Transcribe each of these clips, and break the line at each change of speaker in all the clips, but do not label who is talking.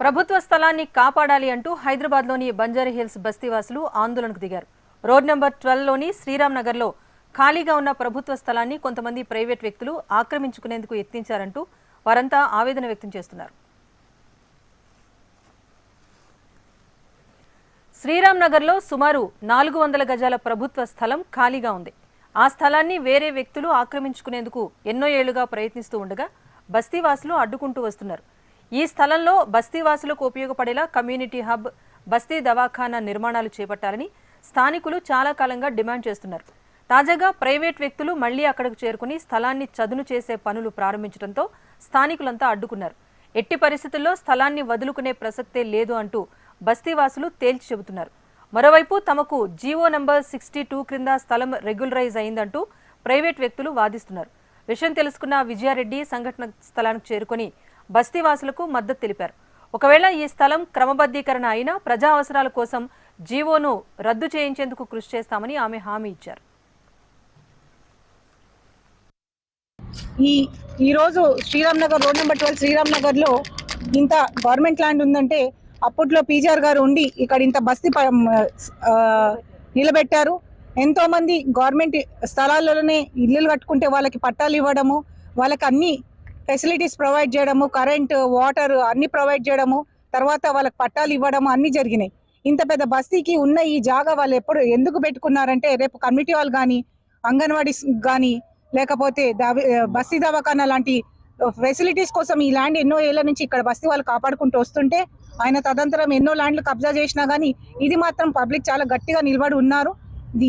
ప్రభుత్వ స్థలాన్ని కాపాడాలి అంటూ హైదరాబాద్లోని బంజారాహిల్స్ బస్తీవాసులు ఆందోళనకు దిగారు. రోడ్ నెంబర్ 12లోని శ్రీరామ్ నగర్లో ఖాళీగా ఉన్న ప్రభుత్వ స్థలాన్ని కొంతమంది ప్రైవేట్ వ్యక్తులు ఆక్రమించుకునేందుకు యత్నించారంటూ వారంతా ఆవేదన వ్యక్తం చేస్తున్నారు. శ్రీరామ్ నగర్లో సుమారు 400 గజాల ప్రభుత్వ స్థలం ఖాళీగా ఉంది. ఆ స్థలాన్ని వేరే వ్యక్తులు ఆక్రమించుకునేందుకు ఎన్నో ఏళ్లుగా ప్రయత్నిస్తూ ఉండగా బస్తీవాసులు అడ్డుకుంటూ వస్తున్నారు. ఈ స్థలంలో బస్తీవాసులకు ఉపయోగపడేలా కమ్యూనిటీ హబ్, బస్తీ దవాఖానా నిర్మాణాలు చేపట్టాలని స్థానికులు చాలా కాలంగా డిమాండ్ చేస్తున్నారు. తాజాగా ప్రైవేట్ వ్యక్తులు మళ్లీ అక్కడకు చేరుకుని స్థలాన్ని చదును చేసే పనులు ప్రారంభించడంతో స్థానికులంతా అడ్డుకున్నారు. ఎట్టి పరిస్థితుల్లో స్థలాన్ని వదులుకునే ప్రసక్తే లేదు అంటూ బస్తీవాసులు తేల్చి చెబుతున్నారు. మరోవైపు తమకు జీవో నంబర్ 62 క్రింద స్థలం రెగ్యులరైజ్ అయిందంటూ ప్రైవేట్ వ్యక్తులు వాదిస్తున్నారు. విషయం తెలుసుకున్న విజయారెడ్డి సంఘటన స్థలానికి చేరుకుని బస్తీవాసులకు మద్దతు తెలిపారు. ఒకవేళ ఈ స్థలం క్రమబద్ధీకరణ అయినా ప్రజా అవసరాల కోసం జీవోను రద్దు చేయించేందుకు కృషి చేస్తామని ఆమె హామీ ఇచ్చారు.
ఈరోజు శ్రీరామ్ నగర్ రోడ్ నెంబర్ 12 శ్రీరామ్ నగర్లో ఇంత గవర్నమెంట్ ల్యాండ్ ఉందంటే అప్పట్లో పీజీఆర్ గారు ఉండి ఇక్కడ ఇంత బస్తీ నిలబెట్టారు. ఎంతో మంది గవర్నమెంట్ స్థలాల్లోనే ఇల్లులు కట్టుకుంటే వాళ్ళకి పట్టాలు ఇవ్వడము, వాళ్ళకి అన్ని ఫెసిలిటీస్ ప్రొవైడ్ చేయడము, కరెంట్, వాటర్ అన్ని ప్రొవైడ్ చేయడము, తర్వాత వాళ్ళకి పట్టాలు ఇవ్వడము అన్ని జరిగినాయి. ఇంత పెద్ద బస్తీకి ఉన్న ఈ జాగా వాళ్ళు ఎందుకు పెట్టుకున్నారంటే రేపు కమ్యూనిటీ హాల్ కానీ, అంగన్వాడీస్ కానీ, లేకపోతే బస్తీ దవాఖానా లాంటి ఫెసిలిటీస్ కోసం ఈ ల్యాండ్ ఎన్నో ఏళ్ల నుంచి ఇక్కడ బస్తీ వాళ్ళు కాపాడుకుంటూ వస్తుంటే ఆయన తదంతరం ఎన్నో ల్యాండ్లు కబ్జా చేసినా కానీ ఇది మాత్రం పబ్లిక్ చాలా గట్టిగా నిలబడి ఉన్నారు.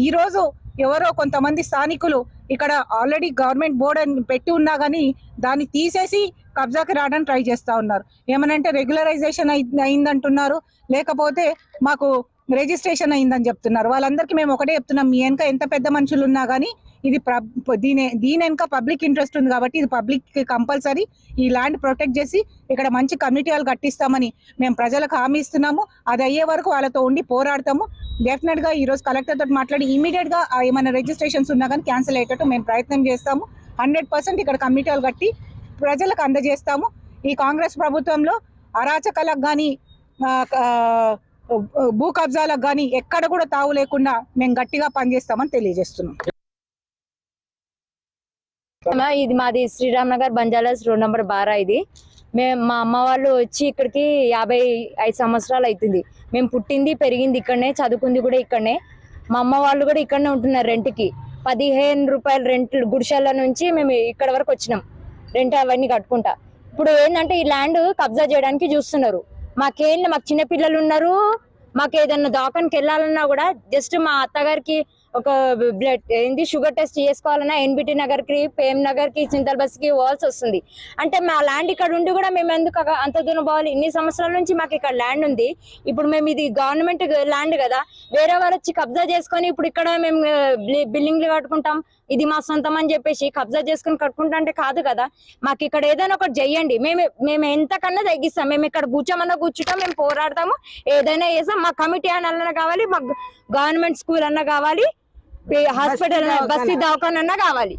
ఈ రోజు ఎవరో కొంతమంది స్థానికులు ఇక్కడ ఆల్రెడీ గవర్నమెంట్ బోర్డు అని పెట్టి ఉన్నా కానీ దాన్ని తీసేసి కబ్జాకి రావడానికి ట్రై చేస్తూ ఉన్నారు. ఏమనంటే రెగ్యులరైజేషన్ అయిందంటున్నారు, లేకపోతే మాకు రిజిస్ట్రేషన్ అయిందని చెప్తున్నారు. వాళ్ళందరికీ మేము ఒకటే చెప్తున్నాం, మీ వెనక ఎంత పెద్ద మనుషులు ఉన్నా కానీ ఇది దీని వెనక పబ్లిక్ ఇంట్రెస్ట్ ఉంది కాబట్టి ఇది పబ్లిక్ కంపల్సరీ ఈ ల్యాండ్ ప్రొటెక్ట్ చేసి ఇక్కడ మంచి కమ్యూనిటీ హాల్ కట్టిస్తామని మేము ప్రజలకు హామీ ఇస్తున్నాము. అది అయ్యే వరకు వాళ్ళతో ఉండి పోరాడతాము. డెఫినెట్ గా ఈ రోజు కలెక్టర్ తోటి మాట్లాడి ఇమీడియట్ గా ఏమైనా రిజిస్ట్రేషన్స్ ఉన్నా కానీ క్యాన్సిల్ అయ్యేటట్టు మేము ప్రయత్నం చేస్తాము. 100% ఇక్కడ కమ్యూనిటీ హాల్ కట్టి ప్రజలకు అందజేస్తాము. ఈ కాంగ్రెస్ ప్రభుత్వంలో అరాచకాలకు కానీ భూ కబ్జాలకు కానీ ఎక్కడ కూడా తావు లేకుండా మేము గట్టిగా పనిచేస్తామని తెలియజేస్తున్నాం.
ఇది మాది శ్రీరామ్ నగర్ బంజారాహిల్స్ రోడ్ నెంబర్ 12. ఇది మా అమ్మ వాళ్ళు వచ్చి ఇక్కడికి 55 సంవత్సరాలు అవుతుంది. మేము పుట్టింది పెరిగింది ఇక్కడనే, చదువుకుంది కూడా ఇక్కడనే. మా అమ్మ వాళ్ళు కూడా ఇక్కడనే ఉంటున్నారు రెంట్కి. 15 రూపాయలు రెంట్ గుడిసెల నుంచి మేము ఇక్కడ వరకు వచ్చినాం, రెంట్ అవన్నీ కట్టుకుంటా. ఇప్పుడు ఏంటంటే ఈ ల్యాండ్ కబ్జా చేయడానికి చూస్తున్నారు. మాకు చిన్నపిల్లలు ఉన్నారు. మాకు ఏదన్నా దవాఖానకి వెళ్ళాలన్నా కూడా జస్ట్ మా అత్తగారికి ఒక బ్లడ్ షుగర్ టెస్ట్ చేసుకోవాలన్నా ఎన్బిటి నగర్ కి, పేమ్ నగర్ కి, చింతల్ బస్ కి పోవాల్సి వస్తుంది. అంటే మా ల్యాండ్ ఇక్కడ ఉండి కూడా మేము ఎందుకు అంత దూరం పోవాలి? ఇన్ని సంవత్సరాల నుంచి మాకు ఇక్కడ ల్యాండ్ ఉంది. ఇప్పుడు మేము ఇది గవర్నమెంట్ ల్యాండ్ కదా, వేరే వాళ్ళు వచ్చి కబ్జా చేసుకొని ఇప్పుడు ఇక్కడ మేము బిల్డింగ్లు కట్టుకుంటాం, ఇది మా సొంతం అని చెప్పేసి కబ్జా చేసుకుని కట్టుకుంటా అంటే కాదు కదా. మాకు ఇక్కడ ఏదైనా ఒకటి చెయ్యండి, మేము ఎంతకన్నా తగ్గిస్తాం. మేము ఇక్కడ కూర్చోమన్నా కూర్చుంటాం, మేము పోరాడతాము, ఏదైనా చేస్తాం. మా కమిటీ అన్నా కావాలి, మాకు గవర్నమెంట్ స్కూల్ అన్నా కావాలి, హాస్పిటల్ బస్తీ దవాఖానా అన్నా కావాలి.